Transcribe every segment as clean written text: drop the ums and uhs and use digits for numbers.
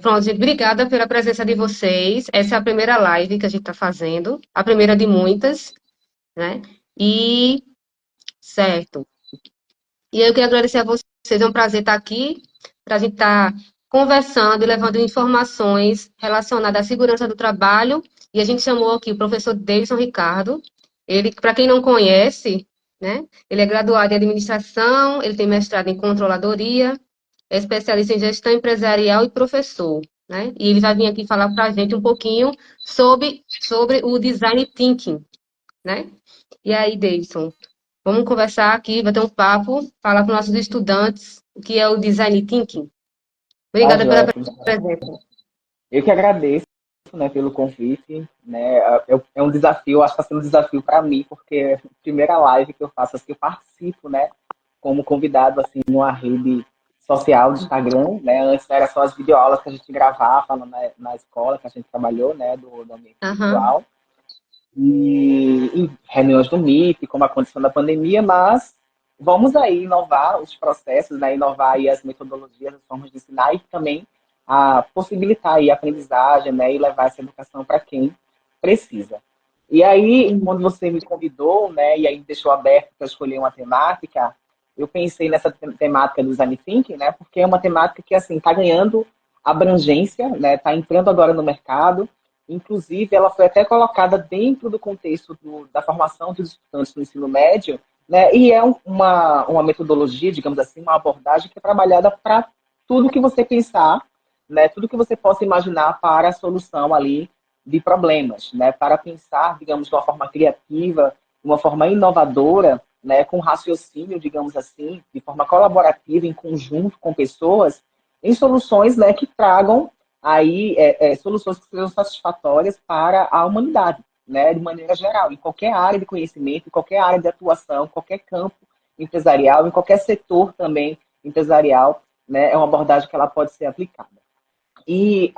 Pronto, gente, obrigada pela presença de vocês. Essa é a primeira live que a gente está fazendo, a primeira de muitas, né? E, certo. E eu queria agradecer a vocês, é um prazer estar aqui, para a gente estar conversando e levando informações relacionadas à segurança do trabalho. E a gente chamou aqui o professor Davidson Ricardo. Ele, para quem não conhece, né? Ele é graduado em administração, ele tem mestrado em controladoria, é especialista em gestão empresarial e professor, né? E ele vai vir aqui falar para a gente um pouquinho sobre o design thinking, né? E aí, Davidson, vamos conversar aqui, bater um papo, falar para os nossos estudantes o que é o design thinking. Tá, Obrigada pela joia. presença. Eu que agradeço, né, pelo convite, né? É um desafio, acho que está sendo um desafio para mim, porque é a primeira live que eu faço, assim, que eu participo, né, como convidado, assim, numa rede social do Instagram, né? Antes era só as videoaulas que a gente gravava na escola que a gente trabalhou, né, do ambiente Aham, virtual, e em reuniões do MIT, como aconteceu na pandemia, mas vamos aí inovar os processos, né, inovar aí as metodologias, as formas de ensinar e também a possibilitar aí a aprendizagem, né, e levar essa educação para quem precisa. E aí, quando você me convidou, né, e aí me deixou aberto para escolher uma temática, eu pensei nessa temática do design thinking, né, porque é uma temática que assim está ganhando abrangência, né, está entrando agora no mercado. Inclusive, ela foi até colocada dentro do contexto da formação dos estudantes no ensino médio, né? E é uma metodologia, digamos assim, uma abordagem que é trabalhada para tudo que você pensar, né? Tudo que você possa imaginar para a solução ali de problemas, né? Para pensar, digamos, de uma forma criativa, de uma forma inovadora, né? Com raciocínio, digamos assim, de forma colaborativa, em conjunto com pessoas, em soluções, né, que tragam aí soluções que sejam satisfatórias para a humanidade, né, de maneira geral, em qualquer área de conhecimento, em qualquer área de atuação, em qualquer campo empresarial, em qualquer setor também empresarial, né, é uma abordagem que ela pode ser aplicada. E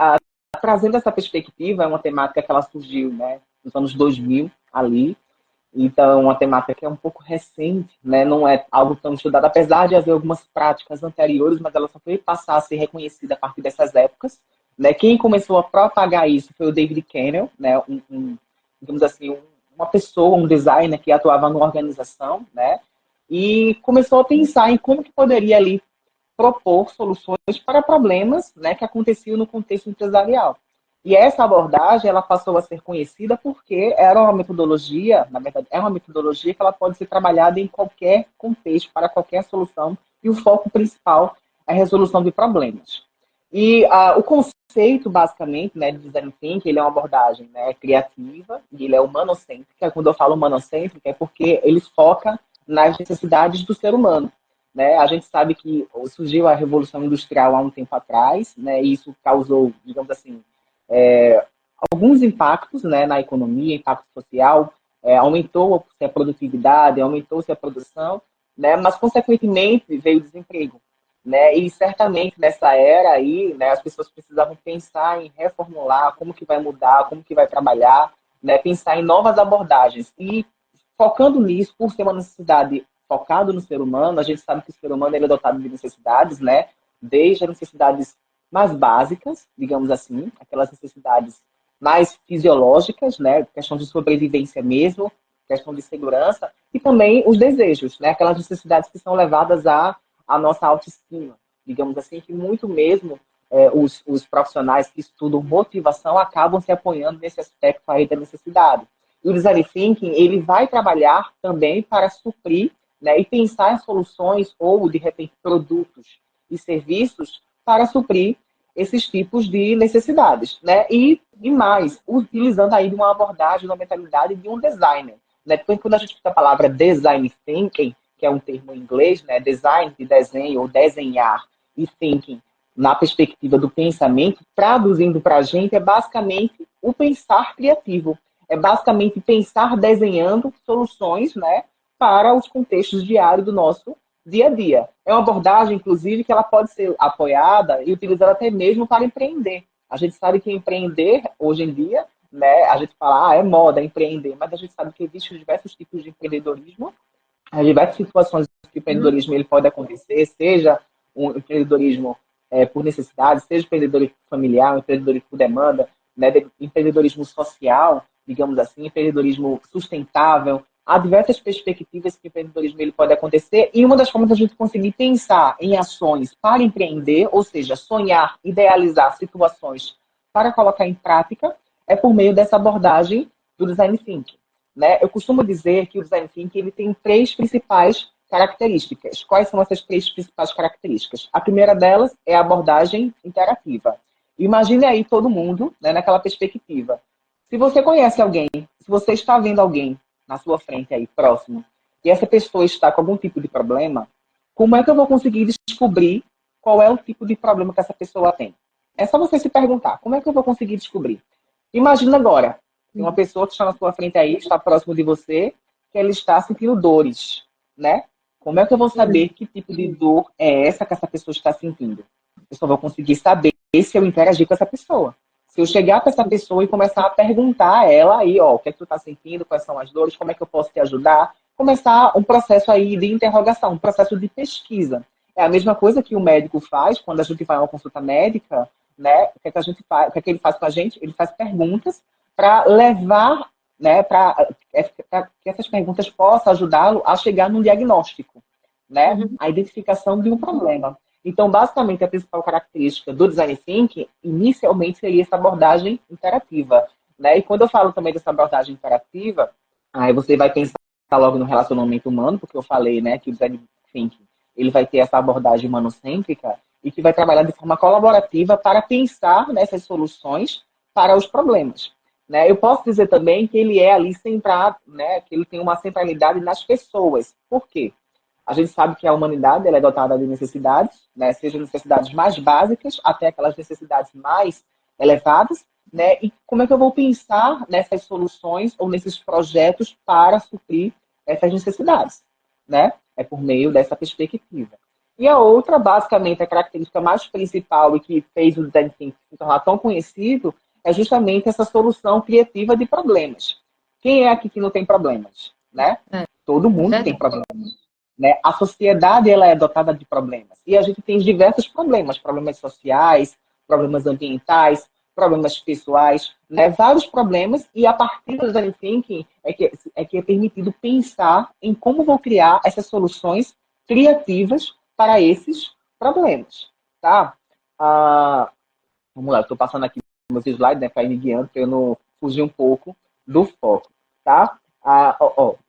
trazendo essa perspectiva, é uma temática que ela surgiu, né, nos anos 2000 ali, então é uma temática que é um pouco recente, né, não é algo tão estudado, apesar de haver algumas práticas anteriores, mas ela só foi passar a ser reconhecida a partir dessas épocas, né? Quem começou a propagar isso foi o David Kennel, né? Digamos assim, uma pessoa, um designer que atuava numa organização, né? E começou a pensar em como que poderia ali propor soluções para problemas, né, que aconteciam no contexto empresarial. E essa abordagem ela passou a ser conhecida porque era uma metodologia, na verdade, é uma metodologia que ela pode ser trabalhada em qualquer contexto, para qualquer solução, e o foco principal é a resolução de problemas. E o conceito, basicamente, né, de design thinking, ele é uma abordagem, né, criativa e ele é humanocêntrica. Quando eu falo humanocêntrica, é porque ele foca nas necessidades do ser humano. Né? A gente sabe que surgiu a Revolução Industrial há um tempo atrás, né, e isso causou, digamos assim, é, alguns impactos, né, na economia, impacto social, aumentou-se a produtividade, aumentou-se a produção, né, mas, consequentemente, veio o desemprego. Né? E certamente nessa era aí, né, as pessoas precisavam pensar em reformular como que vai mudar, como que vai trabalhar, né, pensar em novas abordagens. E focando nisso, por ser uma necessidade focada no ser humano, a gente sabe que o ser humano ele é dotado de necessidades, né? Desde as necessidades mais básicas, digamos assim, aquelas necessidades mais fisiológicas, né? Questão de sobrevivência mesmo, questão de segurança, e também os desejos, né? Aquelas necessidades que são levadas à nossa autoestima, digamos assim, que muito mesmo os profissionais que estudam motivação acabam se apoiando nesse aspecto aí da necessidade. E o design thinking ele vai trabalhar também para suprir, né, e pensar em soluções ou de repente produtos e serviços para suprir esses tipos de necessidades, né? E mais, utilizando aí de uma abordagem, uma mentalidade de um designer, né? Porque quando a gente usa a palavra design thinking, que é um termo em inglês, né? Design de desenho ou desenhar e thinking na perspectiva do pensamento, traduzindo para a gente é basicamente o pensar criativo. É basicamente pensar desenhando soluções, né, para os contextos diários do nosso dia a dia. É uma abordagem, inclusive, que ela pode ser apoiada e utilizada até mesmo para empreender. A gente sabe que empreender, hoje em dia, né, a gente fala, é moda empreender, mas a gente sabe que existem diversos tipos de empreendedorismo, as diversas situações que o uhum, empreendedorismo ele pode acontecer, seja um empreendedorismo por necessidade, seja empreendedorismo familiar, empreendedorismo por demanda, né, empreendedorismo social, digamos assim, empreendedorismo sustentável. Há diversas perspectivas que o empreendedorismo ele pode acontecer, e uma das formas da gente conseguir pensar em ações para empreender, ou seja, sonhar, idealizar situações para colocar em prática, é por meio dessa abordagem do Design Thinking. Né? Eu costumo dizer que o Design Thinking ele tem três principais características. Quais são essas três principais características? A primeira delas é a abordagem interativa. Imagine aí todo mundo, né, naquela perspectiva. Se você conhece alguém, se você está vendo alguém na sua frente aí, próximo, e essa pessoa está com algum tipo de problema, como é que eu vou conseguir descobrir qual é o tipo de problema que essa pessoa tem? É só você se perguntar, como é que eu vou conseguir descobrir? Imagina agora, tem uma pessoa que está na sua frente aí, está próximo de você, que ela está sentindo dores, né? Como é que eu vou saber que tipo de dor é essa que essa pessoa está sentindo? Eu só vou conseguir saber se eu interagir com essa pessoa. Se eu chegar para essa pessoa e começar a perguntar a ela aí, ó, o que é que tu está sentindo, quais são as dores, como é que eu posso te ajudar? Começar um processo aí de interrogação, um processo de pesquisa. É a mesma coisa que o médico faz quando a gente vai a uma consulta médica, né? O que é que a gente faz? O que é que ele faz com a gente? Ele faz perguntas para levar, né, para que essas perguntas possam ajudá-lo a chegar num diagnóstico, né? Uhum. A identificação de um problema. Então, basicamente, a principal característica do Design Thinking, inicialmente, seria essa abordagem interativa, né? E quando eu falo também dessa abordagem interativa, aí você vai pensar logo no relacionamento humano, porque eu falei, né, que o Design Thinking, ele vai ter essa abordagem humanocêntrica e que vai trabalhar de forma colaborativa para pensar nessas soluções para os problemas. Né? Eu posso dizer também que ele é ali centrado, né, que ele tem uma centralidade nas pessoas. Por quê? A gente sabe que a humanidade ela é dotada de necessidades, né, seja necessidades mais básicas até aquelas necessidades mais elevadas, né? E como é que eu vou pensar nessas soluções ou nesses projetos para suprir essas necessidades, né? É por meio dessa perspectiva. E a outra, basicamente, a característica mais principal e que fez o Design Thinking se tornar tão conhecido é justamente essa solução criativa de problemas. Quem é aqui que não tem problemas, né? É, Todo mundo tem verdade. problemas. Né? A sociedade ela é dotada de problemas. E a gente tem diversos problemas. Problemas sociais, problemas ambientais, problemas pessoais, né? Vários problemas. E a partir do Design Thinking é que é permitido pensar em como vou criar essas soluções criativas para esses problemas. Tá? Vamos lá, eu estou passando aqui meus slides, né, para ir me guiando, para eu não fugir um pouco do foco, tá?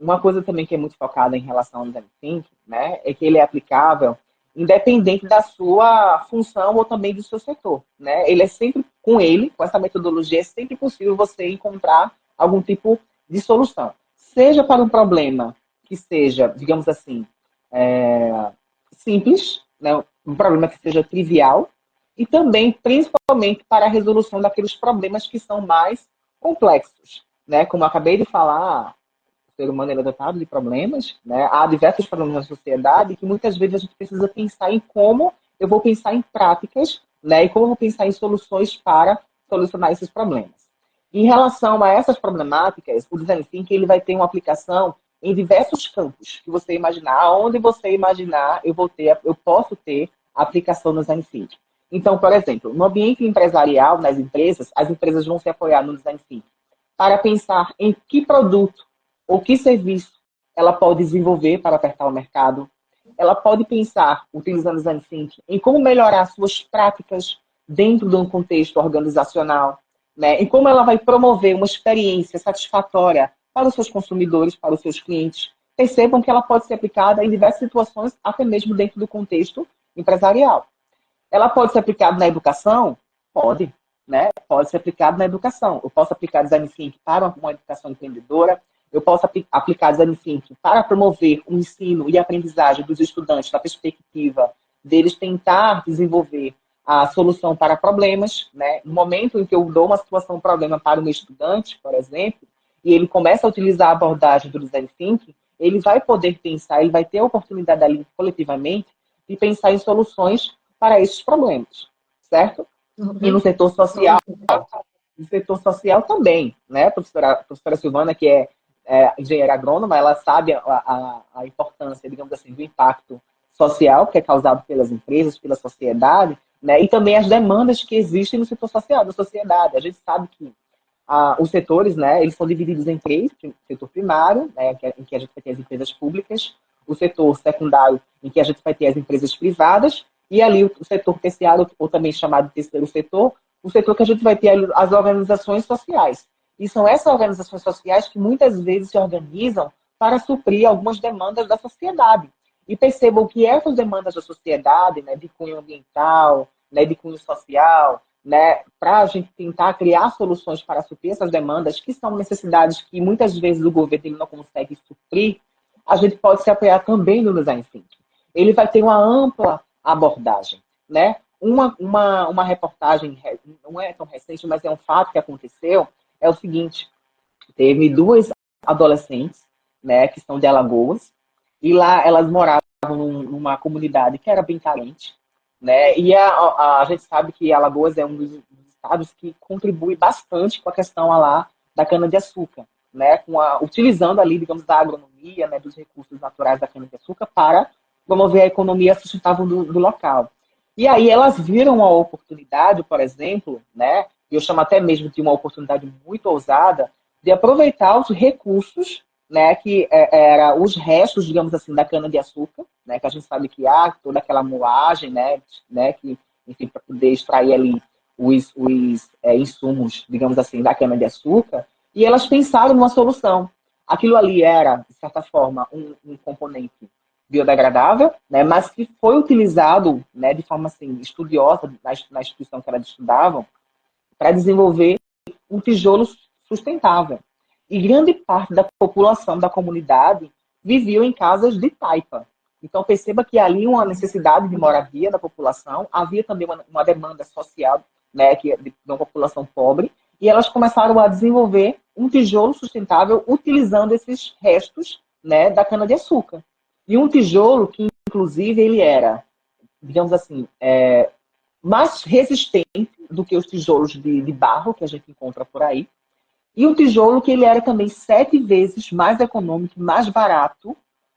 Uma coisa também que é muito focada em relação ao design thinking, né, é que ele é aplicável independente da sua função ou também do seu setor, né? Ele é sempre com essa metodologia, é sempre possível você encontrar algum tipo de solução, seja para um problema que seja, digamos assim, simples, né, um problema que seja trivial, e também, principalmente, para a resolução daqueles problemas que são mais complexos. Né? Como eu acabei de falar, o ser humano é dotado de problemas, né? Há diversos problemas na sociedade que muitas vezes a gente precisa pensar em como eu vou pensar em práticas, né? E como eu vou pensar em soluções para solucionar esses problemas. Em relação a essas problemáticas, o Design Thinking ele vai ter uma aplicação em diversos campos que você imaginar. Aonde você imaginar, eu posso ter aplicação no Design Thinking. Então, por exemplo, no ambiente empresarial, nas empresas, as empresas vão se apoiar no Design Thinking para pensar em que produto ou que serviço ela pode desenvolver para apertar o mercado. Ela pode pensar, utilizando o Design Thinking, em como melhorar suas práticas dentro de um contexto organizacional, né? Em como ela vai promover uma experiência satisfatória para os seus consumidores, para os seus clientes. Percebam que ela pode ser aplicada em diversas situações, até mesmo dentro do contexto empresarial. Ela pode ser aplicada na educação? Pode, né? Pode ser aplicada na educação. Eu posso aplicar Design Thinking para uma educação empreendedora, eu posso aplicar Design Thinking para promover o ensino e a aprendizagem dos estudantes na perspectiva deles tentar desenvolver a solução para problemas, né? No momento em que eu dou uma situação, um problema para o meu estudante, por exemplo, e ele começa a utilizar a abordagem do Design Thinking, ele vai poder pensar, ele vai ter a oportunidade ali, coletivamente, de pensar em soluções para esses problemas, certo? E Uhum. no setor social também, né? A professora Silvana, que é engenheira agrônoma, ela sabe a importância, digamos assim, do impacto social que é causado pelas empresas, pela sociedade, né? E também as demandas que existem no setor social, na sociedade. A gente sabe que os setores, né, eles são divididos em três: o setor primário, né, em que a gente vai ter as empresas públicas; o setor secundário, em que a gente vai ter as empresas privadas; e ali o setor terciário, ou também chamado de terceiro setor, o setor que a gente vai ter as organizações sociais. E são essas organizações sociais que muitas vezes se organizam para suprir algumas demandas da sociedade. E percebam que essas demandas da sociedade, né, de cunho ambiental, né, de cunho social, né, para a gente tentar criar soluções para suprir essas demandas, que são necessidades que muitas vezes o governo ele não consegue suprir, a gente pode se apoiar também no design thinking. Ele vai ter uma ampla abordagem, né? Uma reportagem, não é tão recente, mas é um fato que aconteceu, é o seguinte: teve duas adolescentes, né, que são de Alagoas, e lá elas moravam numa comunidade que era bem carente, né? E a gente sabe que Alagoas é um dos estados que contribui bastante com a questão lá da cana-de-açúcar, né? Utilizando ali, digamos, da agronomia, né, dos recursos naturais da cana-de-açúcar para promover a economia sustentável do local. E aí elas viram a oportunidade, por exemplo, né? Eu chamo até mesmo de uma oportunidade muito ousada, de aproveitar os recursos, né, que era os restos, digamos assim, da cana-de-açúcar, né, que a gente sabe que há toda aquela moagem, né, que, enfim, para poder extrair ali os insumos, digamos assim, da cana-de-açúcar, e elas pensaram numa solução. Aquilo ali era, de certa forma, um componente biodegradável, né, mas que foi utilizado, né, de forma assim, estudiosa na instituição que elas estudavam, para desenvolver um tijolo sustentável. E grande parte da população da comunidade vivia em casas de taipa. Então, perceba que ali uma necessidade de moradia da população, havia também uma demanda social, né, de uma população pobre, e elas começaram a desenvolver um tijolo sustentável utilizando esses restos, né, da cana-de-açúcar. E um tijolo que, inclusive, ele era, digamos assim, mais resistente do que os tijolos de barro que a gente encontra por aí. E um tijolo que ele era também 7 vezes mais econômico, mais barato,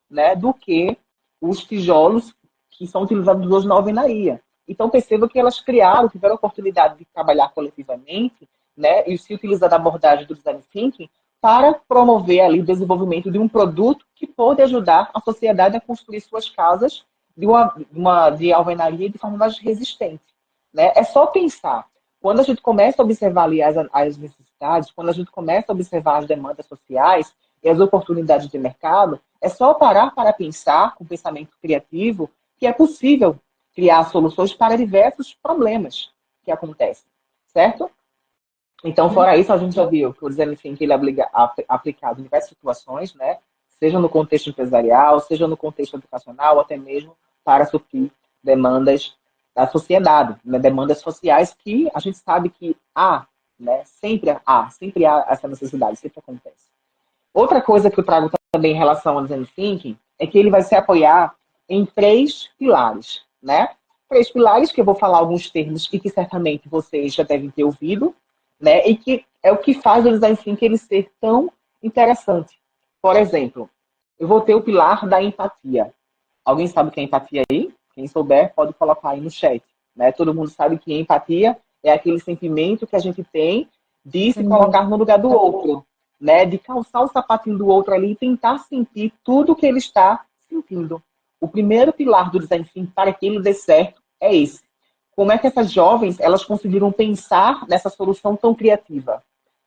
né, do que os tijolos que são utilizados hoje na alvenaria. Então, perceba que elas tiveram a oportunidade de trabalhar coletivamente, né, e se utilizar da abordagem do design thinking para promover ali o desenvolvimento de um produto que pode ajudar a sociedade a construir suas casas de alvenaria de forma mais resistente. Né? É só pensar. Quando a gente começa a observar ali as necessidades, quando a gente começa a observar as demandas sociais e as oportunidades de mercado, é só parar para pensar com pensamento criativo que é possível criar soluções para diversos problemas que acontecem, certo? Então, fora isso, a gente já viu que o design thinking ele é aplicado em diversas situações, né? Seja no contexto empresarial, seja no contexto educacional, ou até mesmo para suprir demandas da sociedade, né? Demandas sociais que a gente sabe que há, né? Sempre há essa necessidade, sempre acontece. Outra coisa que eu trago também em relação ao design thinking é que ele vai se apoiar em 3 pilares, né? 3 pilares que eu vou falar alguns termos e que certamente vocês já devem ter ouvido, né? E que é o que faz o design thinking ele ser tão interessante. Por exemplo, eu vou ter o pilar da empatia. Alguém sabe o que é empatia aí? Quem souber pode colocar aí no chat, né? Todo mundo sabe que empatia é aquele sentimento que a gente tem de se colocar no lugar do outro, né? De calçar o sapatinho do outro ali e tentar sentir tudo que ele está sentindo. O primeiro pilar do design thinking para que ele dê certo é esse. Como é que essas jovens elas conseguiram pensar nessa solução tão criativa?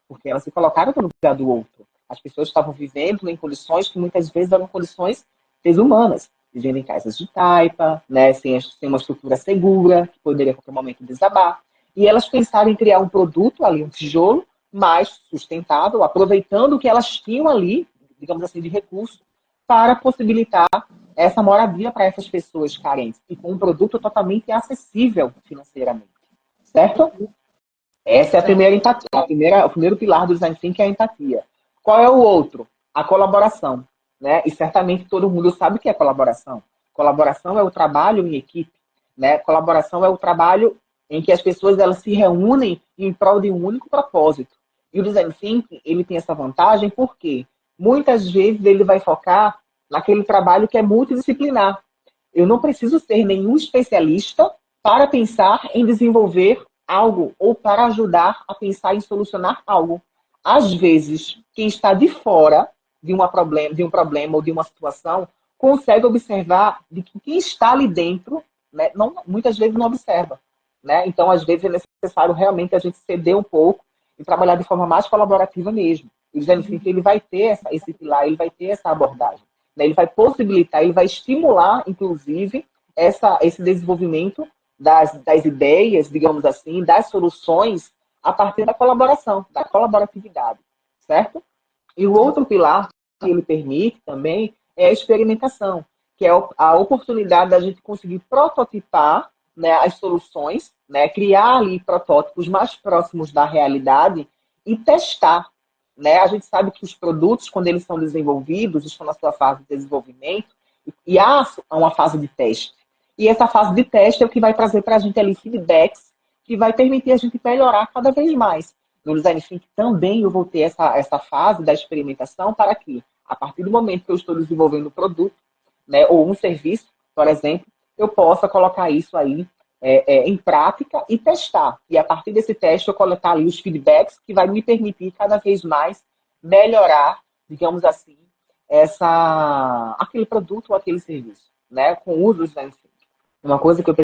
Porque elas se colocaram no lugar do outro. As pessoas estavam vivendo em condições que muitas vezes eram condições desumanas, vivendo em casas de taipa, né, sem uma estrutura segura, que poderia a qualquer momento desabar. E elas pensaram em criar um produto ali, um tijolo, mais sustentável, aproveitando o que elas tinham ali, digamos assim, de recursos, para possibilitar essa moradia para essas pessoas carentes e com um produto totalmente acessível financeiramente, certo? Essa é a primeira empatia, o primeiro pilar do design thinking é a empatia. Qual é o outro? A colaboração, né? E certamente todo mundo sabe o que é colaboração. Colaboração é o trabalho em equipe, né? Colaboração é o trabalho em que as pessoas elas se reúnem em prol de um único propósito. E o design thinking ele tem essa vantagem porque muitas vezes ele vai focar naquele trabalho que é multidisciplinar. Eu não preciso ser nenhum especialista para pensar em desenvolver algo ou para ajudar a pensar em solucionar algo. Às vezes, quem está de fora de um problema ou de uma situação consegue observar de que quem está ali dentro, né, muitas vezes não observa. Né? Então, às vezes, é necessário realmente a gente ceder um pouco e trabalhar de forma mais colaborativa mesmo. E dizendo assim, que ele vai ter esse pilar, ele vai ter essa abordagem. Né? Ele vai possibilitar, ele vai estimular, inclusive, esse desenvolvimento das ideias, digamos assim, das soluções a partir da colaboração, da colaboratividade, certo? E o outro pilar que ele permite também é a experimentação, que é a oportunidade da gente conseguir prototipar, né, as soluções, né, criar ali protótipos mais próximos da realidade e testar. Né? A gente sabe que os produtos, quando eles são desenvolvidos, estão na sua fase de desenvolvimento, e há uma fase de teste. E essa fase de teste é o que vai trazer para a gente ali feedbacks, que vai permitir a gente melhorar cada vez mais. No Design Thinking também eu vou ter essa fase da experimentação para que, a partir do momento que eu estou desenvolvendo um produto, né, ou um serviço, por exemplo, eu possa colocar isso aí em prática e testar. E a partir desse teste eu coletar ali os feedbacks que vai me permitir cada vez mais melhorar, digamos assim, aquele produto ou aquele serviço, né, com o uso do Design Thinking. Uma coisa que eu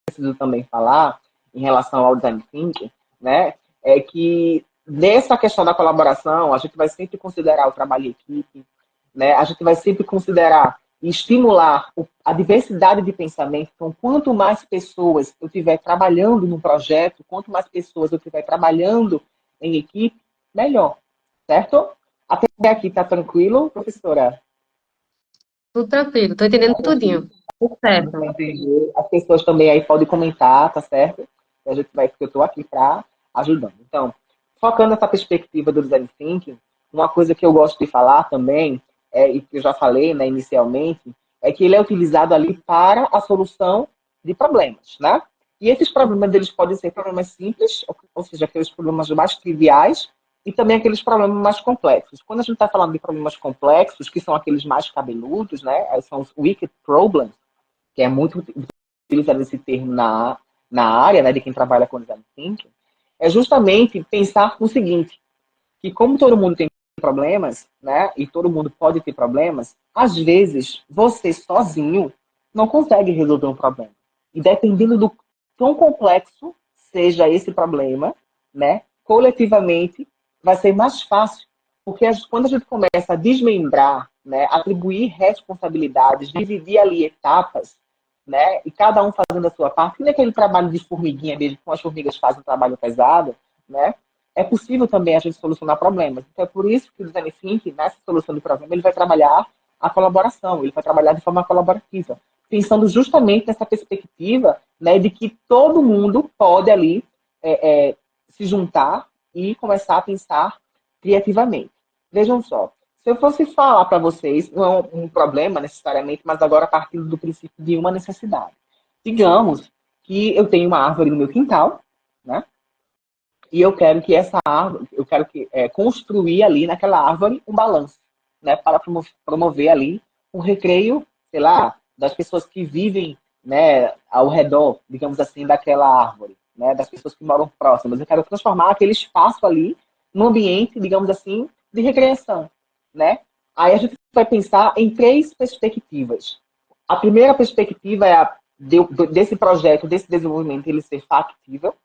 preciso também falar em relação ao Design Thinking, né, é que nessa questão da colaboração, a gente vai sempre considerar o trabalho em equipe, né, a gente vai sempre considerar e estimular a diversidade de pensamento. Então, quanto mais pessoas eu estiver trabalhando no projeto, quanto mais pessoas eu estiver trabalhando em equipe, melhor, certo? Até aqui tá tranquilo, professora? Tudo tranquilo, tô entendendo Tá tranquilo. tudinho. Tudo certo. Entender. As pessoas também aí podem comentar, tá certo? A gente vai, porque eu estou aqui para ajudando. Então, focando nessa perspectiva do Design Thinking, uma coisa que eu gosto de falar também, e que eu já falei, né, inicialmente, é que ele é utilizado ali para a solução de problemas, né? E esses problemas, eles podem ser problemas simples, ou seja, aqueles problemas mais triviais, e também aqueles problemas mais complexos. Quando a gente está falando de problemas complexos, que são aqueles mais cabeludos, né? São os wicked problems, que é muito utilizado esse termo na área, né, de quem trabalha com design thinking, é justamente pensar o seguinte, que como todo mundo tem problemas, né, e todo mundo pode ter problemas, às vezes você sozinho não consegue resolver um problema. E dependendo do quão complexo seja esse problema, né, coletivamente vai ser mais fácil. Porque quando a gente começa a desmembrar, né, atribuir responsabilidades, dividir ali etapas, né, e cada um fazendo a sua parte, e naquele trabalho de formiguinha mesmo, como as formigas fazem um trabalho pesado, né, é possível também a gente solucionar problemas. Então é por isso que o Design Thinking, nessa solução de problema, ele vai trabalhar a colaboração, ele vai trabalhar de forma colaborativa, pensando justamente nessa perspectiva, né, de que todo mundo pode ali se juntar e começar a pensar criativamente. Vejam só, se eu fosse falar para vocês, não é um problema necessariamente, mas agora partindo do princípio de uma necessidade. Digamos que eu tenho uma árvore no meu quintal, né? E eu quero que essa árvore, eu quero construir ali naquela árvore um balanço, né? Para promover ali um recreio, sei lá, das pessoas que vivem, né, ao redor, digamos assim, daquela árvore, né? Das pessoas que moram próximas. Eu quero transformar aquele espaço ali num ambiente, digamos assim, de recreação, né? Aí a gente vai pensar em três perspectivas. A primeira perspectiva é desse projeto, desse desenvolvimento, ele ser factível,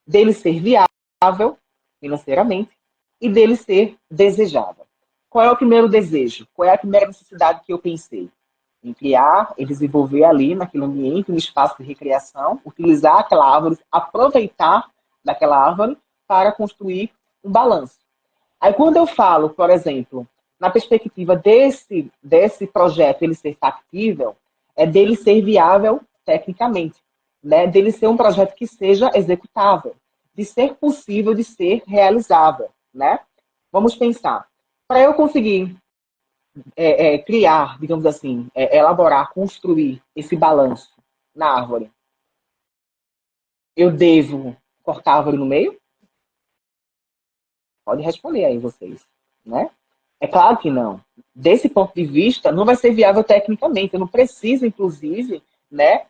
dele ser viável financeiramente e dele ser desejável. Qual é o primeiro desejo? Qual é a primeira necessidade que eu pensei? Em criar e desenvolver ali naquele ambiente um espaço de recreação, utilizar aquela árvore, aproveitar daquela árvore para construir um balanço. Aí quando eu falo, por exemplo, na perspectiva desse projeto ele ser factível, é dele ser viável tecnicamente, né? Dele ser um projeto que seja executável, de ser possível de ser realizável, né? Vamos pensar. Para eu conseguir criar, digamos assim, elaborar, construir esse balanço na árvore, eu devo cortar a árvore no meio? Pode responder aí vocês, né? É claro que não. Desse ponto de vista, não vai ser viável tecnicamente. Eu não preciso, inclusive, né,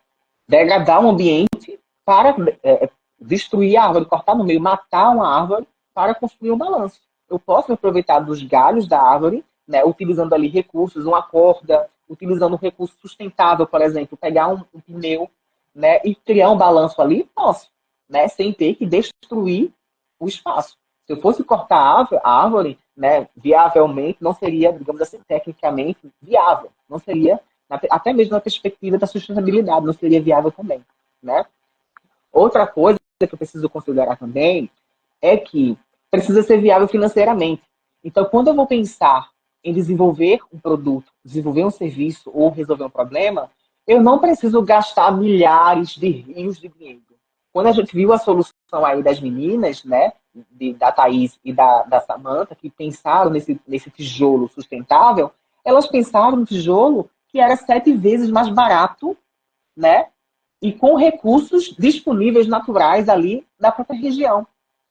degradar um ambiente para destruir a árvore, cortar no meio, matar uma árvore para construir um balanço. Eu posso me aproveitar dos galhos da árvore, né, utilizando ali recursos, uma corda, utilizando um recurso sustentável, por exemplo, pegar um pneu, né, e criar um balanço ali, posso, né, sem ter que destruir o espaço. Se eu fosse cortar a árvore, né, viavelmente, não seria, digamos assim, tecnicamente viável. Não seria, até mesmo na perspectiva da sustentabilidade, não seria viável também, né? Outra coisa que eu preciso considerar também é que precisa ser viável financeiramente. Então, quando eu vou pensar em desenvolver um produto, desenvolver um serviço ou resolver um problema, eu não preciso gastar milhares de rios de dinheiro. Quando a gente viu a solução aí das meninas, né, da Thaís e da Samantha, que pensaram nesse tijolo sustentável, elas pensaram no tijolo que era 7 vezes mais barato, né, e com recursos disponíveis naturais ali da própria região.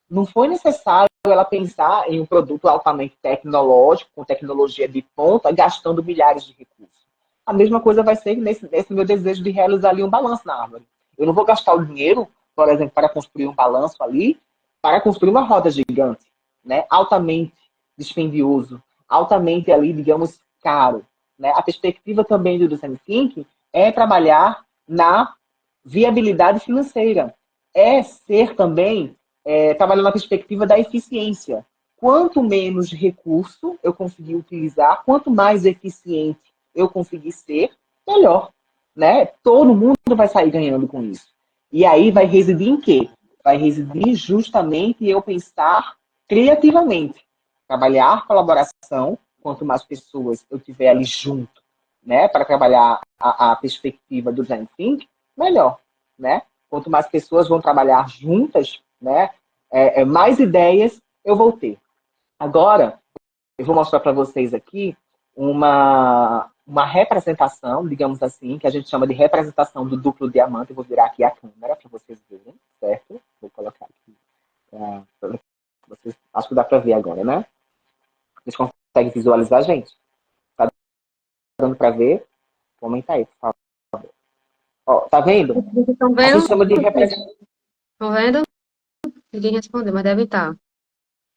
Não foi necessário ela pensar em um produto altamente tecnológico, com tecnologia de ponta, gastando milhares de recursos. A mesma coisa vai ser nesse meu desejo de realizar ali um balanço na árvore. Eu não vou gastar o dinheiro, por exemplo, para construir um balanço ali, para construir uma roda gigante, né? Altamente dispendioso, altamente ali, digamos, caro. Né? A perspectiva também do design thinking é trabalhar na viabilidade financeira. É ser também trabalhando na perspectiva da eficiência. Quanto menos recurso eu conseguir utilizar, quanto mais eficiente eu conseguir ser, melhor. Né? Todo mundo vai sair ganhando com isso. E aí vai residir em quê? Vai residir justamente em eu pensar criativamente. Trabalhar colaboração, quanto mais pessoas eu tiver ali junto, né, para trabalhar a perspectiva do design thinking, melhor. Né? Quanto mais pessoas vão trabalhar juntas, né, mais ideias eu vou ter. Agora, eu vou mostrar para vocês aqui uma representação, digamos assim, que a gente chama de representação do duplo diamante. Eu vou virar aqui a câmera para vocês verem, certo? Vou colocar aqui. Vocês, acho que dá para ver agora, né? Vocês conseguem visualizar, gente? Tá dando para ver? Comenta aí, por favor. Ó, tá vendo? Estão A vendo? gente chama de representação. Estão vendo? Ninguém respondeu, mas deve estar.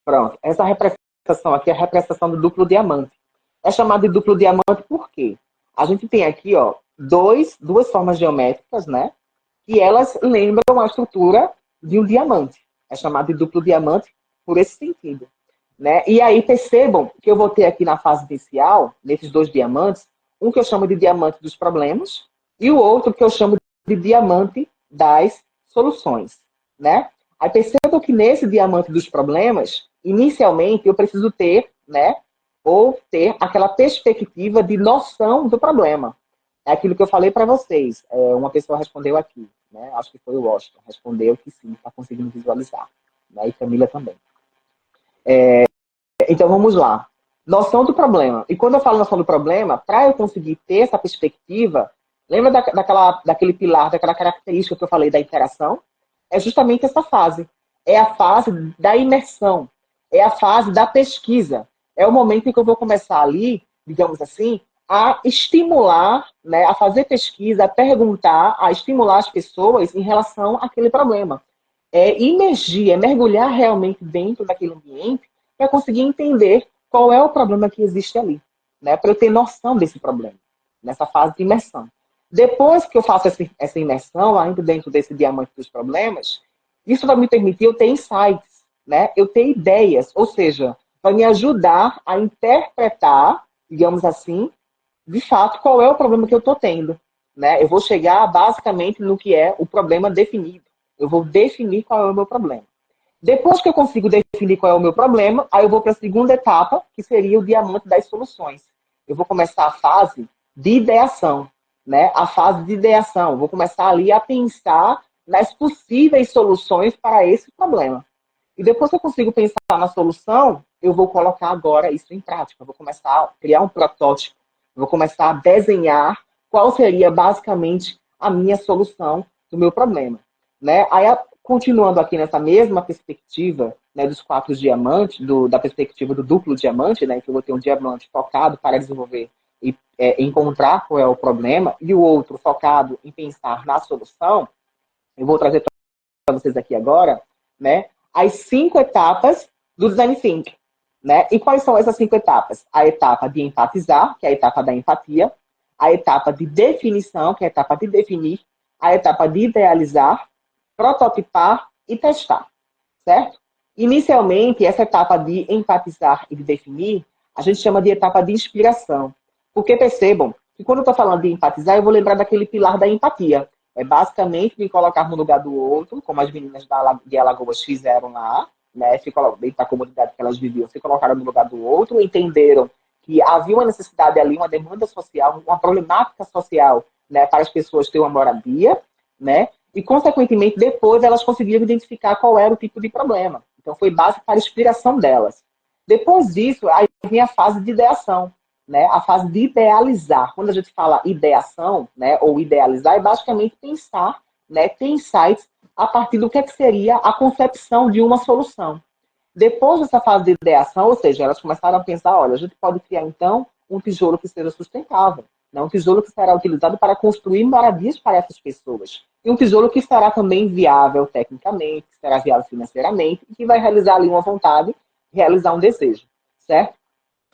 Pronto. Essa representação aqui é a representação do duplo diamante. É chamado de duplo diamante por quê? A gente tem aqui, ó, duas formas geométricas, né? E elas lembram a estrutura de um diamante. É chamado de duplo diamante por esse sentido. Né? E aí percebam que eu vou ter aqui na fase inicial, nesses dois diamantes, um que eu chamo de diamante dos problemas e o outro que eu chamo de diamante das soluções. Né? Aí percebam que nesse diamante dos problemas, inicialmente eu preciso ter, né, ou ter aquela perspectiva de noção do problema. É aquilo que eu falei para vocês. Uma pessoa respondeu aqui, né? Acho que foi o Washington, respondeu que sim, está conseguindo visualizar. Né? E Camila também. Então vamos lá. Noção do problema. E quando eu falo noção do problema, para eu conseguir ter essa perspectiva, lembra daquele pilar, daquela característica que eu falei da interação? É justamente essa fase. É a fase da imersão. É a fase da pesquisa. É o momento em que eu vou começar ali, digamos assim, a estimular, né, a fazer pesquisa, a perguntar, a estimular as pessoas em relação àquele problema. É imergir, é mergulhar realmente dentro daquele ambiente para conseguir entender qual é o problema que existe ali, né? Para eu ter noção desse problema, nessa fase de imersão. Depois que eu faço essa imersão, ainda dentro desse diamante dos problemas, isso vai me permitir eu ter insights, né? Eu ter ideias, ou seja, vai me ajudar a interpretar, digamos assim, de fato, qual é o problema que eu estou tendo. Né? Eu vou chegar basicamente no que é o problema definido. Eu vou definir qual é o meu problema. Depois que eu consigo definir qual é o meu problema, aí eu vou para a segunda etapa, que seria o diamante das soluções. Eu vou começar a fase de ideação. Né? A fase de ideação. Eu vou começar ali a pensar nas possíveis soluções para esse problema. E depois que eu consigo pensar na solução, eu vou colocar agora isso em prática. Eu vou começar a criar um protótipo. Eu vou começar a desenhar qual seria basicamente a minha solução do meu problema. Né? Aí, continuando aqui nessa mesma perspectiva, né, dos 4 diamantes, da perspectiva do duplo diamante, né, que eu vou ter um diamante focado para desenvolver e encontrar qual é o problema, e o outro focado em pensar na solução, Eu vou trazer para vocês aqui agora, né, as 5 etapas do Design Thinking. Né? E quais são essas 5 etapas? A etapa de empatizar, que é a etapa da empatia, a etapa de definição, que é a etapa de definir, a etapa de idealizar, prototipar e testar, certo? Inicialmente, essa etapa de empatizar e de definir, a gente chama de etapa de inspiração. Porque percebam que quando eu estou falando de empatizar, eu vou lembrar daquele pilar da empatia. É basicamente me colocar no lugar do outro, como as meninas de Alagoas fizeram lá, né? Dentro da comunidade que elas viviam, se colocaram no lugar do outro, entenderam que havia uma necessidade ali, uma demanda social, uma problemática social, né, para as pessoas terem uma moradia, né? E, consequentemente, depois elas conseguiram identificar qual era o tipo de problema. Então, foi base para a inspiração delas. Depois disso, aí vem a fase de ideação, né? A fase de idealizar. Quando a gente fala ideação, né, ou idealizar, é basicamente pensar, né, ter insights a partir do que seria a concepção de uma solução. Depois dessa fase de ideação, ou seja, elas começaram a pensar, olha, a gente pode criar, então, um tijolo que seja sustentável, né? Um tijolo que será utilizado para construir moradias para essas pessoas. E um tijolo que será também viável tecnicamente, que será viável financeiramente, e que vai realizar ali uma vontade, realizar um desejo, certo?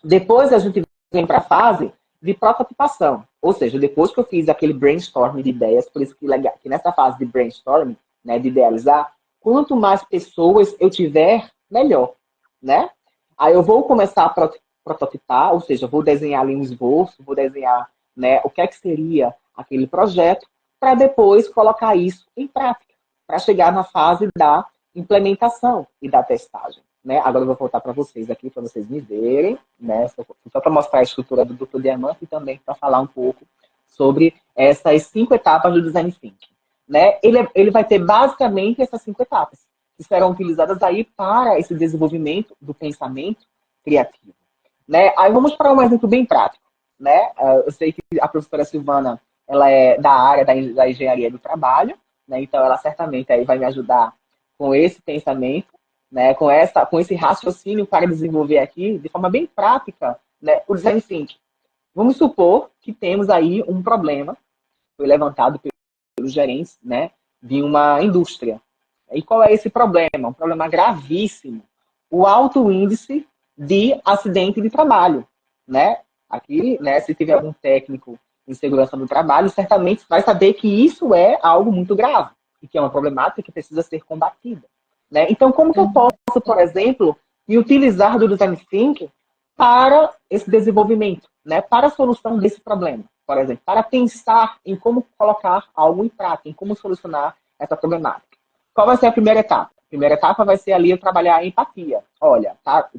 Depois a gente vem para a fase de prototipação, ou seja, depois que eu fiz aquele brainstorming de ideias, por isso que nessa fase de brainstorming, né, de idealizar, quanto mais pessoas eu tiver, melhor, né? Aí eu vou começar a prototipar, ou seja, vou desenhar ali um esboço, vou desenhar, né, o que é que seria aquele projeto, para depois colocar isso em prática, para chegar na fase da implementação e da testagem. Né? Agora eu vou voltar para vocês aqui, para vocês me verem, né? Só para mostrar a estrutura do Dr. Diamante e também para falar um pouco sobre essas 5 etapas do Design Thinking. Né? Ele vai ter basicamente essas 5 etapas, que serão utilizadas aí para esse desenvolvimento do pensamento criativo. Né? Aí vamos para um exemplo bem prático. Né? Eu sei que a professora Silvana ela é da área da engenharia do trabalho, né? Então ela certamente aí vai me ajudar com esse pensamento, né, com esse raciocínio para desenvolver aqui, de forma bem prática, né, o design thinking. Vamos supor que temos aí um problema, foi levantado pelos gerentes, né, de uma indústria. E qual é esse problema? Um problema gravíssimo. O alto índice de acidente de trabalho, né? Aqui, né, se tiver algum técnico em segurança do trabalho, certamente vai saber que isso é algo muito grave e que é uma problemática que precisa ser combatida. Né? Então, como que eu posso, por exemplo, me utilizar do Design Thinking para esse desenvolvimento, né? Para a solução desse problema, por exemplo, para pensar em como colocar algo em prática, em como solucionar essa problemática. Qual vai ser a primeira etapa? A primeira etapa vai ser ali eu trabalhar a empatia. Olha, tá,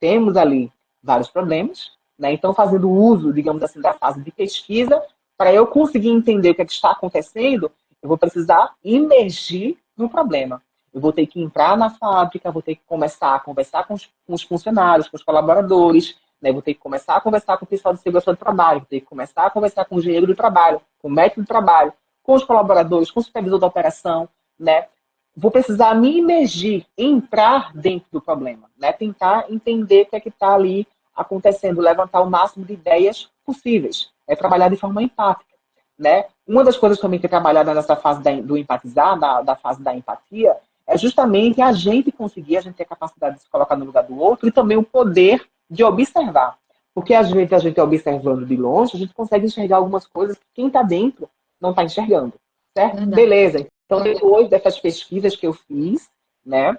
temos ali vários problemas, né? Então, fazendo uso, digamos assim, da fase de pesquisa, para eu conseguir entender o que, está acontecendo, eu vou precisar imergir no problema. Eu vou ter que entrar na fábrica, vou ter que começar a conversar com os funcionários, com os colaboradores, né? Vou ter que começar a conversar com o pessoal de segurança do trabalho, vou ter que começar a conversar com o engenheiro do trabalho, com o médico do trabalho, com os colaboradores, com o supervisor da operação, né? Vou precisar me imergir, entrar dentro do problema, né? Tentar entender o que é que está ali acontecendo, levantar o máximo de ideias possíveis, trabalhar de forma empática, né? Uma das coisas também que é trabalhada nessa fase do empatizar, da fase da empatia, é justamente a gente conseguir, a gente ter a capacidade de se colocar no lugar do outro e também o poder de observar. Porque às vezes a gente observando de longe, a gente consegue enxergar algumas coisas que quem está dentro não está enxergando. Certo? Verdade. Beleza. Então, depois dessas pesquisas que eu fiz, né,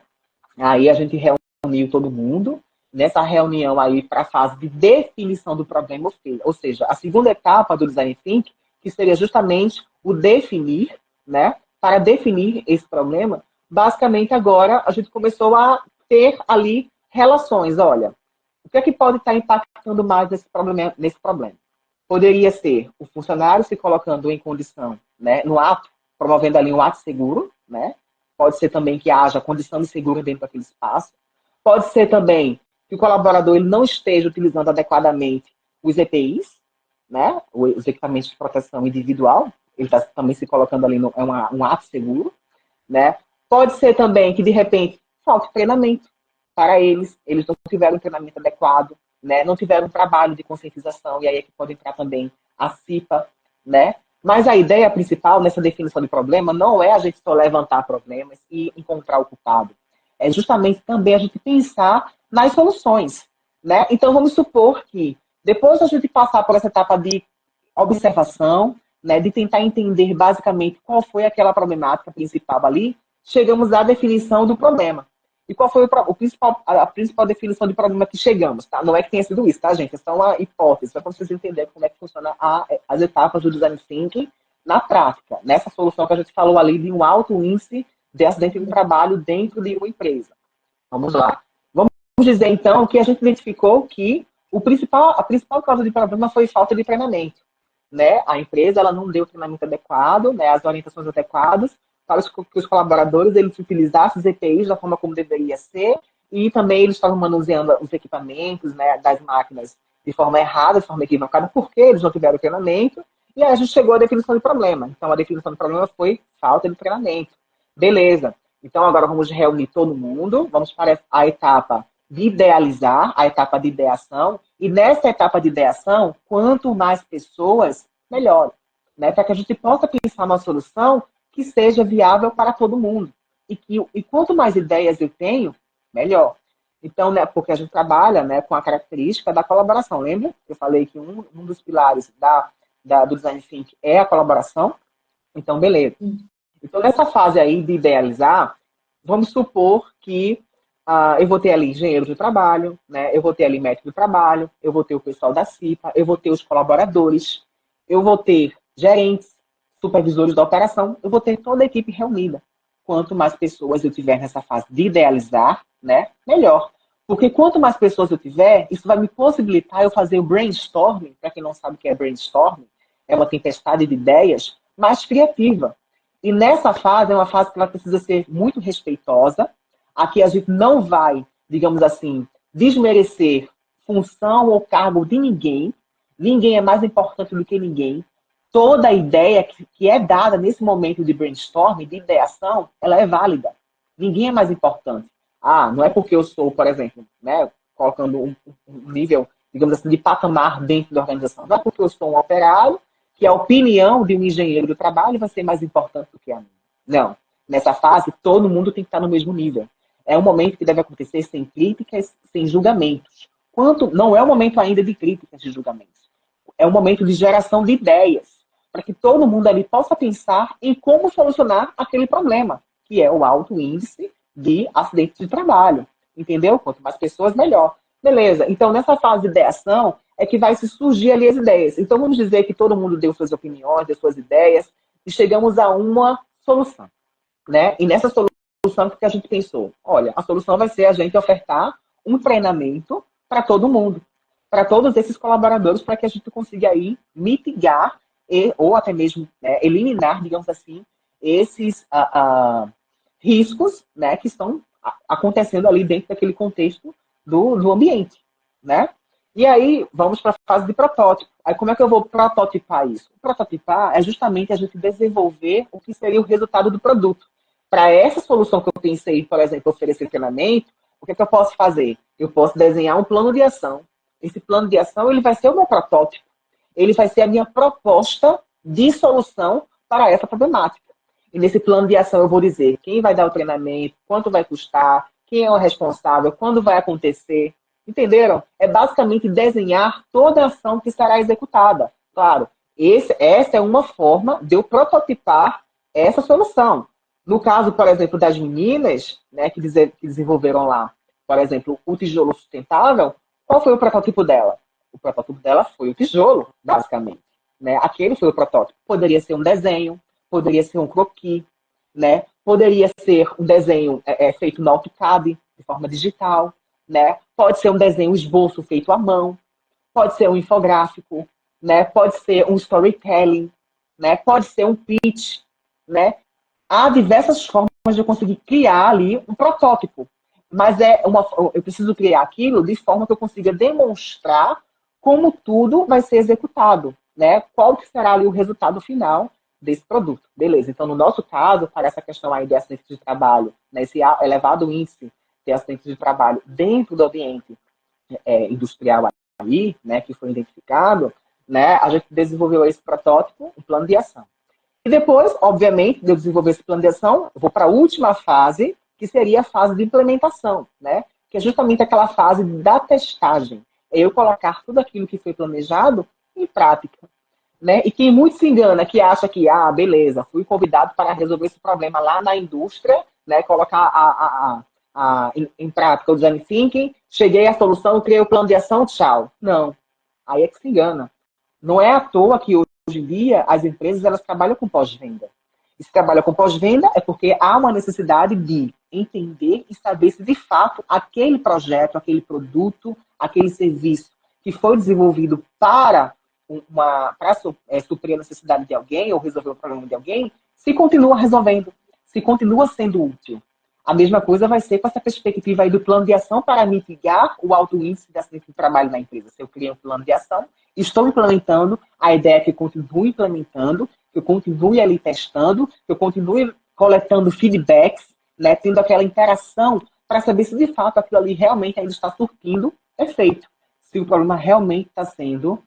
aí a gente reuniu todo mundo. Nessa reunião aí, para a fase de definição do problema, ou seja, a segunda etapa do Design Thinking, que seria justamente o definir, né? Para definir esse problema, basicamente agora a gente começou a ter ali relações. Olha, o que é que pode estar impactando mais nesse problema? Poderia ser o funcionário se colocando em condição, né, no ato, promovendo ali um ato seguro, né? Pode ser também que haja condição de seguro dentro daquele espaço. Pode ser também que o colaborador ele não esteja utilizando adequadamente os EPIs, né? Os equipamentos de proteção individual. Ele está também se colocando ali um ato seguro, né? Pode ser também que, de repente, falte treinamento para eles. Eles não tiveram um treinamento adequado, né? Não tiveram um trabalho de conscientização. E aí é que pode entrar também a CIPA, né? Mas a ideia principal nessa definição de problema não é a gente só levantar problemas e encontrar o culpado. É justamente também a gente pensar nas soluções, né? Então, vamos supor que depois a gente passar por essa etapa de observação, né, de tentar entender basicamente qual foi aquela problemática principal ali, chegamos à definição do problema. E qual foi a principal definição de problema que chegamos, tá? Não é que tenha sido isso, tá, gente? É só uma hipótese, para vocês entenderem como é que funciona as etapas do design thinking na prática. Nessa solução que a gente falou ali de um alto índice de acidente de trabalho dentro de uma empresa. Vamos lá. Vamos dizer, então, que a gente identificou que a principal causa de problema foi falta de treinamento. Né? A empresa ela não deu o treinamento adequado, né? As orientações adequadas para que os colaboradores eles utilizassem os EPIs da forma como deveria ser e também eles estavam manuseando os equipamentos, né, das máquinas de forma errada, de forma equivocada, porque eles não tiveram treinamento. E aí a gente chegou à definição de problema. Então, a definição de problema foi falta de treinamento. Beleza. Então, agora vamos reunir todo mundo, vamos para a etapa de idealizar, a etapa de ideação. E nessa etapa de ideação, quanto mais pessoas, melhor. Né? Para que a gente possa pensar uma solução que seja viável para todo mundo. E quanto mais ideias eu tenho, melhor. Então, né, porque a gente trabalha, né, com a característica da colaboração. Lembra? Eu falei que um dos pilares do Design Thinking é a colaboração. Então, beleza. Então, nessa fase aí de idealizar, vamos supor que eu vou ter ali engenheiro de trabalho, né? Eu vou ter ali médico de trabalho, eu vou ter o pessoal da CIPA, eu vou ter os colaboradores, eu vou ter gerentes, supervisores da operação, eu vou ter toda a equipe reunida. Quanto mais pessoas eu tiver nessa fase de idealizar, né, melhor. Porque quanto mais pessoas eu tiver, isso vai me possibilitar eu fazer o brainstorming, para quem não sabe o que é brainstorming, é uma tempestade de ideias mais criativa. E nessa fase, é uma fase que ela precisa ser muito respeitosa. Aqui a gente não vai, digamos assim, desmerecer função ou cargo de ninguém. Ninguém é mais importante do que ninguém. Toda a ideia que é dada nesse momento de brainstorming, de ideação, ela é válida. Ninguém é mais importante. Não é porque eu sou, por exemplo, né, colocando um nível, digamos assim, de patamar dentro da organização. Não é porque eu sou um operário que a opinião de um engenheiro do trabalho vai ser mais importante do que a minha. Não. Nessa fase, todo mundo tem que estar no mesmo nível. É um momento que deve acontecer sem críticas, sem julgamentos. Não é um momento ainda de críticas e julgamentos. É um momento de geração de ideias, para que todo mundo ali possa pensar em como solucionar aquele problema, que é o alto índice de acidentes de trabalho. Entendeu? Quanto mais pessoas, melhor. Beleza. Então, nessa fase de ideação, é que vai se surgir ali as ideias. Então, vamos dizer que todo mundo deu suas opiniões, deu suas ideias, e chegamos a uma solução. Né? E nessa solução, o que a gente pensou? Olha, a solução vai ser a gente ofertar um treinamento para todo mundo, para todos esses colaboradores, para que a gente consiga aí mitigar ou até mesmo eliminar, digamos assim, esses riscos, né, que estão acontecendo ali dentro daquele contexto do ambiente, né? E aí, vamos para a fase de protótipo. Aí, como é que eu vou prototipar isso? Prototipar é justamente a gente desenvolver o que seria o resultado do produto. Para essa solução que eu pensei, por exemplo, oferecer treinamento, o que eu posso fazer? Eu posso desenhar um plano de ação. Esse plano de ação ele vai ser o meu protótipo. Ele vai ser a minha proposta de solução para essa problemática. E nesse plano de ação eu vou dizer quem vai dar o treinamento, quanto vai custar, quem é o responsável, quando vai acontecer. Entenderam? É basicamente desenhar toda a ação que será executada. Claro, essa é uma forma de eu prototipar essa solução. No caso, por exemplo, das meninas, né, que desenvolveram lá, por exemplo, o tijolo sustentável, qual foi o protótipo dela? O protótipo dela foi o tijolo, basicamente. Né? Aquele foi o protótipo. Poderia ser um desenho, poderia ser um croquis, né? Poderia ser um desenho feito no AutoCAD, de forma digital, né? Pode ser um desenho, um esboço feito à mão, pode ser um infográfico, né? Pode ser um storytelling, né? Pode ser um pitch, né? Há diversas formas de eu conseguir criar ali um protótipo, mas eu preciso criar aquilo de forma que eu consiga demonstrar como tudo vai ser executado, né? Qual que será ali o resultado final desse produto. Beleza, então no nosso caso, para essa questão aí de acidentes de trabalho, né, esse elevado índice de acidentes de trabalho dentro do ambiente industrial aí, né, que foi identificado, né, a gente desenvolveu esse protótipo, um plano de ação. E depois, obviamente, de eu desenvolver esse plano de ação, eu vou para a última fase, que seria a fase de implementação, né? Que é justamente aquela fase da testagem. É eu colocar tudo aquilo que foi planejado em prática. Né? E quem muito se engana, que acha que, beleza, fui convidado para resolver esse problema lá na indústria, né? Colocar em prática o design thinking, cheguei à solução, criei o plano de ação, tchau. Não. Aí é que se engana. Não é à toa que hoje em dia as empresas elas trabalham com pós-venda. E se trabalha com pós-venda é porque há uma necessidade de entender e saber se de fato aquele projeto, aquele produto, aquele serviço que foi desenvolvido para suprir a necessidade de alguém ou resolver o problema de alguém, se continua resolvendo, se continua sendo útil. A mesma coisa vai ser com essa perspectiva aí do plano de ação para mitigar o alto índice de acidente de trabalho na empresa. Se eu criei um plano de ação, estou implementando, a ideia é que eu continue implementando, que eu continue ali testando, que eu continue coletando feedbacks, né, tendo aquela interação para saber se de fato aquilo ali realmente ainda está surtindo efeito. Se o problema realmente está sendo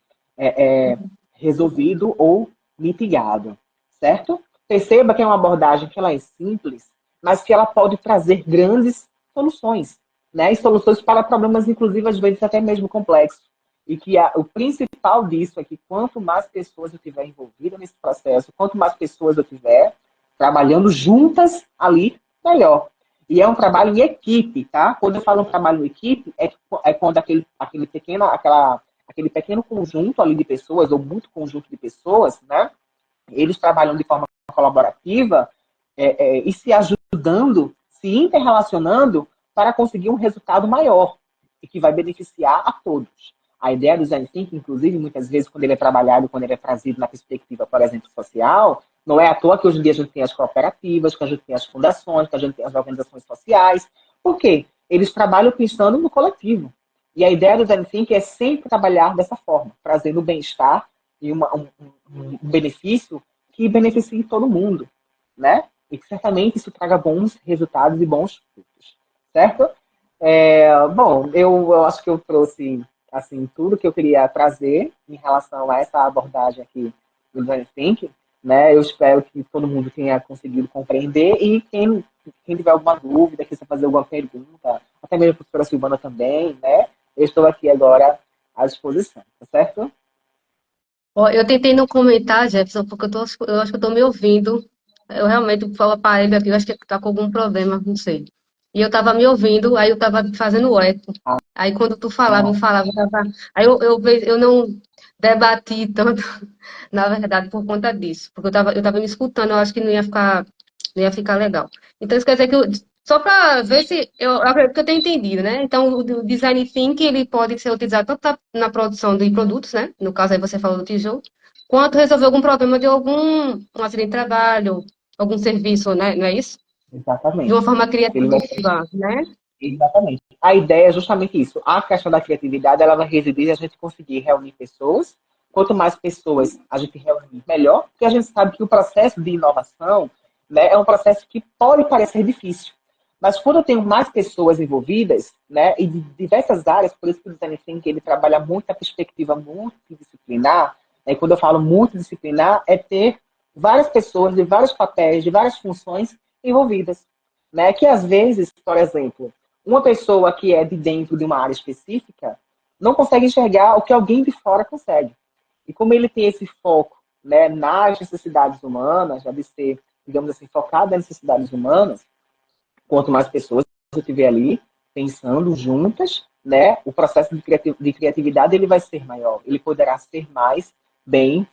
resolvido ou mitigado, certo? Perceba que é uma abordagem que ela é simples, mas que ela pode trazer grandes soluções, né? E soluções para problemas, inclusive, às vezes até mesmo complexos. E que o principal disso é que quanto mais pessoas eu tiver envolvida nesse processo, quanto mais pessoas eu tiver trabalhando juntas ali, melhor. E é um trabalho em equipe, tá? Quando eu falo um trabalho em equipe, é quando aquele pequeno conjunto ali de pessoas, ou muito conjunto de pessoas, né? Eles trabalham de forma colaborativa e se ajudando, se interrelacionando para conseguir um resultado maior e que vai beneficiar a todos. A ideia do design thinking, inclusive, muitas vezes, quando ele é trabalhado, quando ele é trazido na perspectiva, por exemplo, social, não é à toa que hoje em dia a gente tem as cooperativas, que a gente tem as fundações, que a gente tem as organizações sociais. Por quê? Eles trabalham pensando no coletivo. E a ideia do design thinking é sempre trabalhar dessa forma, trazendo o bem-estar e um benefício que beneficie todo mundo, né? E que certamente isso traga bons resultados e bons frutos, certo? Bom, eu acho que eu trouxe assim tudo que eu queria trazer em relação a essa abordagem aqui do design thinking, né? Eu espero que todo mundo tenha conseguido compreender e quem tiver alguma dúvida, quiser fazer alguma pergunta, até mesmo a professora Silvana também, né? Eu estou aqui agora à disposição, tá certo? Ó, eu tentei não comentar, Jefferson, porque eu acho que eu tô me ouvindo. Eu realmente falo aparelho aqui, eu acho que tá com algum problema, não sei. E eu tava me ouvindo, aí eu tava fazendo o eco. Ah, Aí quando tu falava, eu não, falava, eu tava... Aí eu não debati tanto, na verdade, por conta disso. Porque eu tava me escutando, eu acho que não ia ficar legal. Então, isso quer dizer que só para ver se eu acredito que eu tenho entendido, né? Então, o design thinking ele pode ser utilizado tanto na produção de produtos, né? No caso aí você falou do tijolo, quanto resolver algum problema de algum um acidente de trabalho, algum serviço, né? Não é isso? De uma exatamente. forma Ele vai criativa, né? Exatamente. A ideia é justamente isso. A questão da criatividade, ela vai residir em a gente conseguir reunir pessoas. Quanto mais pessoas a gente reunir, melhor, porque a gente sabe que o processo de inovação, né, é um processo que pode parecer difícil. Mas quando eu tenho mais pessoas envolvidas, né, e de diversas áreas, por isso que o design thinking ele trabalha muito a perspectiva multidisciplinar, né, e quando eu falo multidisciplinar, é ter várias pessoas de vários papéis, de várias funções envolvidas. Né, que às vezes, por exemplo, uma pessoa que é de dentro de uma área específica não consegue enxergar o que alguém de fora consegue. E como ele tem esse foco, né, nas necessidades humanas, já de ser, digamos assim, focado nas necessidades humanas, quanto mais pessoas eu tiver ali pensando juntas, né, o processo de criatividade ele vai ser maior, ele poderá ser mais bem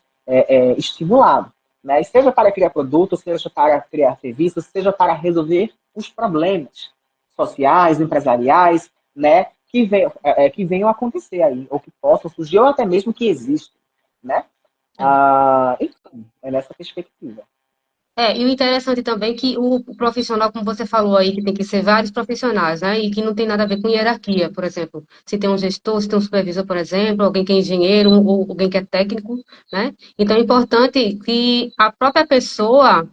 estimulado. Né? Seja para criar produtos, seja para criar serviços, seja para resolver os problemas sociais, empresariais, né, que venham a acontecer aí, ou que possam surgir, ou até mesmo que existem. Né? Enfim, é nessa perspectiva. E o interessante também é que o profissional, como você falou aí, que tem que ser vários profissionais, né? E que não tem nada a ver com hierarquia, por exemplo. Se tem um gestor, se tem um supervisor, por exemplo, alguém que é engenheiro, ou alguém que é técnico, né? Então é importante que a própria pessoa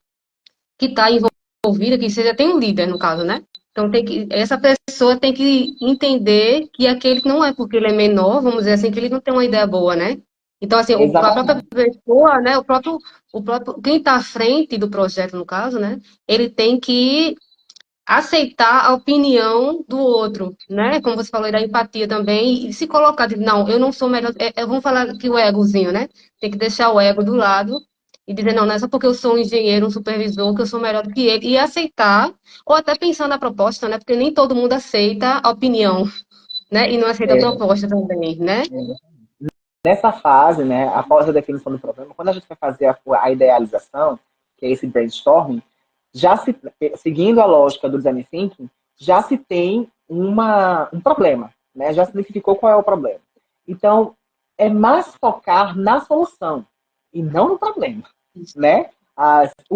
que está envolvida, que seja, tem um líder, no caso, né? Então essa pessoa tem que entender que aquele não é porque ele é menor, vamos dizer assim, que ele não tem uma ideia boa, né? Então, assim, a própria Exatamente. pessoa, né, quem está à frente do projeto, no caso, né, ele tem que aceitar a opinião do outro, né? Como você falou da empatia também, e se colocar, de, não, eu não sou melhor, vamos falar que o egozinho, né? Tem que deixar o ego do lado e dizer, não, não é só porque eu sou um engenheiro, um supervisor, que eu sou melhor do que ele, e aceitar, ou até pensar na proposta, né? Porque nem todo mundo aceita a opinião, né? E não aceita a É, proposta também, né? nessa fase, né, após a definição do problema, quando a gente vai fazer a idealização, que é esse brainstorming, já se, seguindo a lógica do design thinking, já se tem um problema, né? Já se identificou qual é o problema. Então, é mais focar na solução e não no problema, Isso, né?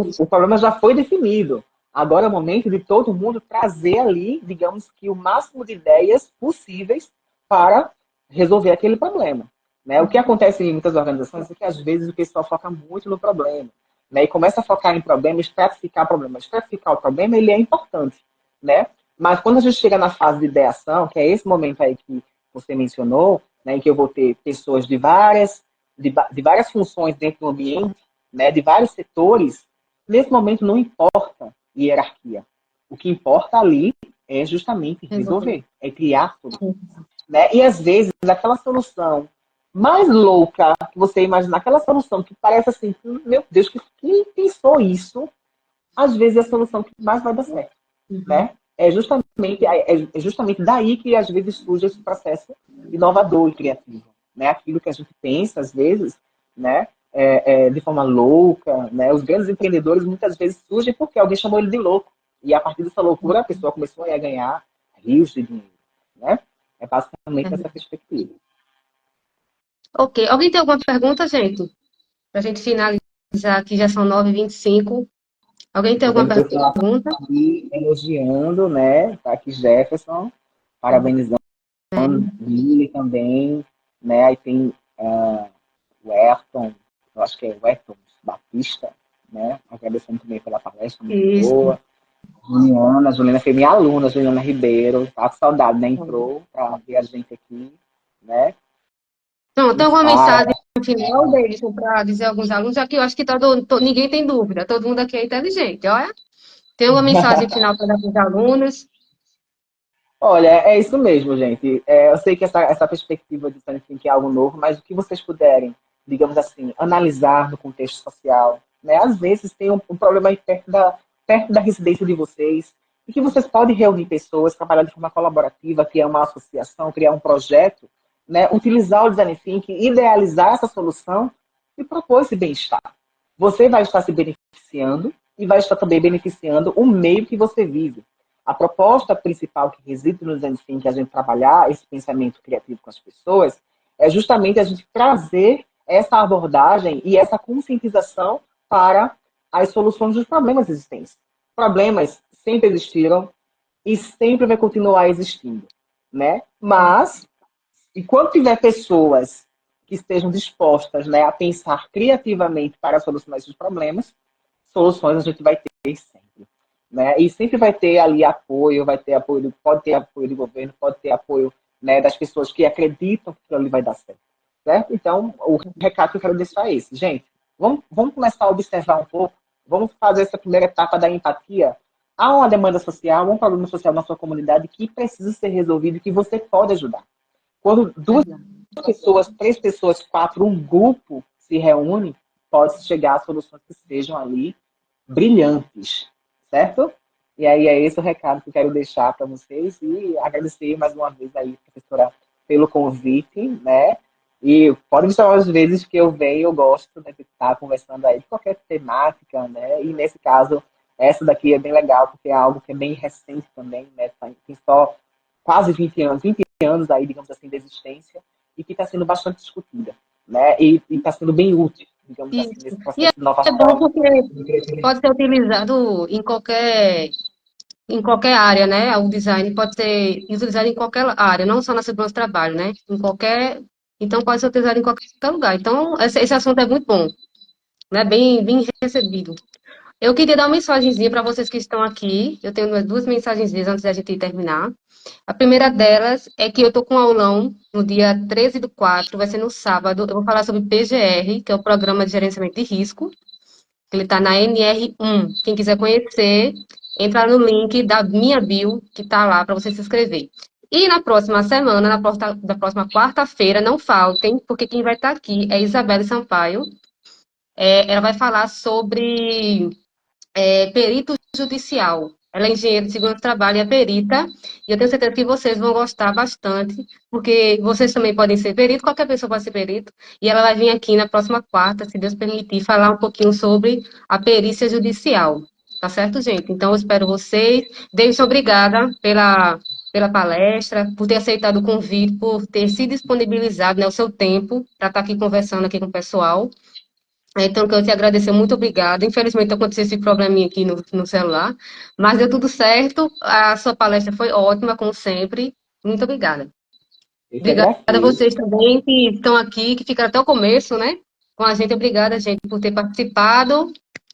isso. O problema já foi definido. Agora é o momento de todo mundo trazer ali, digamos que o máximo de ideias possíveis para resolver aquele problema. Né? O que acontece em muitas organizações é que às vezes o pessoal foca muito no problema, né? E começa a focar em problemas, estratificar problemas. Estratificar o problema, ele é importante, né? Mas quando a gente chega na fase de ideação, que é esse momento aí que você mencionou, né, em que eu vou ter pessoas de várias funções dentro do ambiente, né, de vários setores, nesse momento não importa hierarquia. O que importa ali é justamente Resolver. resolver, é criar solução. Né? E às vezes aquela solução mais louca que você imagina, aquela solução que parece assim, meu Deus, quem pensou isso? Às vezes é a solução que mais vai dar certo, Uhum. né? É justamente daí que às vezes surge esse processo inovador e criativo, né? Aquilo que a gente pensa às vezes, né? De forma louca, né? Os grandes empreendedores muitas vezes surgem porque alguém chamou ele de louco e a partir dessa loucura a pessoa começou a ganhar rios de dinheiro, né? É basicamente essa perspectiva. Ok. Alguém tem alguma pergunta, gente? Para a gente finalizar aqui, já são 9h25. Alguém tem Tô alguma vendo o pessoal pergunta? aqui elogiando, né? Tá aqui Jefferson, parabenizando Lili também, né? Aí tem o Ayrton, eu acho que é o Ayrton Batista, né? Agradecendo também pela palestra, muito Isso. boa. Juliana foi minha aluna, Juliana Ribeiro, tá com saudade, né? Entrou para ver a gente aqui, né? Então, E tem alguma Sara, mensagem final, Davidson, para dizer a alguns alunos? Aqui eu acho que ninguém tem dúvida, todo mundo aqui é inteligente, olha. Tem alguma mensagem final para dar para os alunos? olha, é isso mesmo, gente. Eu sei que essa perspectiva de design thinking é algo novo, mas o que vocês puderem, digamos assim, analisar no contexto social, né? Às vezes tem um problema aí perto da residência de vocês, e que vocês podem reunir pessoas, trabalhar de forma colaborativa, criar uma associação, criar um projeto, né? Utilizar o design thinking, idealizar essa solução e propor esse bem-estar. Você vai estar se beneficiando e vai estar também beneficiando o meio que você vive. A proposta principal que reside no design thinking, a gente trabalhar esse pensamento criativo com as pessoas, é justamente a gente trazer essa abordagem e essa conscientização para as soluções dos problemas existentes. Problemas sempre existiram e sempre vai continuar existindo, né? Mas, enquanto tiver pessoas que estejam dispostas, né, a pensar criativamente para solucionar esses problemas, soluções a gente vai ter sempre. Né? E sempre vai ter ali apoio, pode ter apoio do governo, pode ter apoio, né, das pessoas que acreditam que aquilo ali vai dar certo. Certo? Então, o recado que eu quero deixar é esse. Gente, vamos começar a observar um pouco, vamos fazer essa primeira etapa da empatia. Há uma demanda social, um problema social na sua comunidade que precisa ser resolvido e que você pode ajudar. Quando duas Verdade. pessoas, três pessoas, quatro, um grupo se reúne, pode chegar a soluções que sejam ali brilhantes, certo? E aí é esse o recado que eu quero deixar para vocês e agradecer mais uma vez aí, professora, pelo convite, né? E pode me chamar às vezes que eu venho, eu gosto né, de estar conversando aí de qualquer temática, né? E nesse caso, essa daqui é bem legal, porque é algo que é bem recente também, né? Tem só quase 20 anos aí, digamos assim, de existência, e que está sendo bastante discutida, né? E está sendo bem útil, digamos assim, Isso. nesse E processo de é bom inovação. porque pode ser utilizado em qualquer área, né? O design pode ser utilizado em qualquer área, não só na segurança do trabalho, né? Em qualquer, então pode ser utilizado em qualquer lugar. Então, esse assunto é muito bom, né? Bem recebido. Eu queria dar uma mensagenzinha para vocês que estão aqui. Eu tenho duas mensagenzinhas antes da gente terminar. A primeira delas é que eu estou com um aulão no dia 13/4, vai ser no sábado. Eu vou falar sobre PGR, que é o Programa de Gerenciamento de Risco. Ele está na NR1. Quem quiser conhecer, entra no link da minha bio, que está lá para você se inscrever. E na próxima semana, da próxima quarta-feira, não faltem, porque quem vai estar aqui é Isabelle Sampaio. Ela vai falar sobre perito judicial. Ela é engenheira de segurança do trabalho e é perita, e eu tenho certeza que vocês vão gostar bastante, porque vocês também podem ser perito, qualquer pessoa pode ser perito, e ela vai vir aqui na próxima quarta, se Deus permitir, falar um pouquinho sobre a perícia judicial. Tá certo, gente? Então, eu espero vocês. Davidson, obrigada pela palestra, por ter aceitado o convite, por ter se disponibilizado, né, o seu tempo para estar aqui conversando aqui com o pessoal. Então, que eu te agradecer, muito obrigada. Infelizmente, aconteceu esse probleminha aqui no celular, mas deu tudo certo. A sua palestra foi ótima, como sempre. Muito obrigada. Eu que Obrigada a agradeço. vocês também que estão aqui, que ficaram até o começo, né? Com a gente. Obrigada, gente, por ter participado.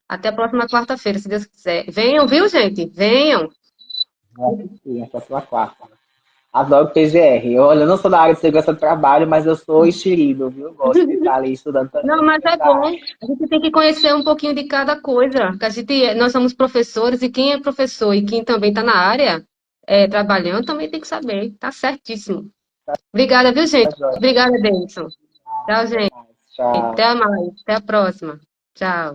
Até a próxima quarta-feira, se Deus quiser. Venham, viu, gente? Venham. Vou assistir a próxima quarta. Adoro PGR. Olha, eu não sou da área de segurança do trabalho, mas eu sou enxerido, viu? Gosto de estar ali estudando Não, também mas é essa bom. área. A gente tem que conhecer um pouquinho de cada coisa. Que nós somos professores e quem é professor e quem também está na área trabalhando também tem que saber. Tá certíssimo. Obrigada, viu, gente? Tá joia. Obrigada, Denison. Tchau, Até gente. mais. Tchau. Até mais. Até a próxima. Tchau.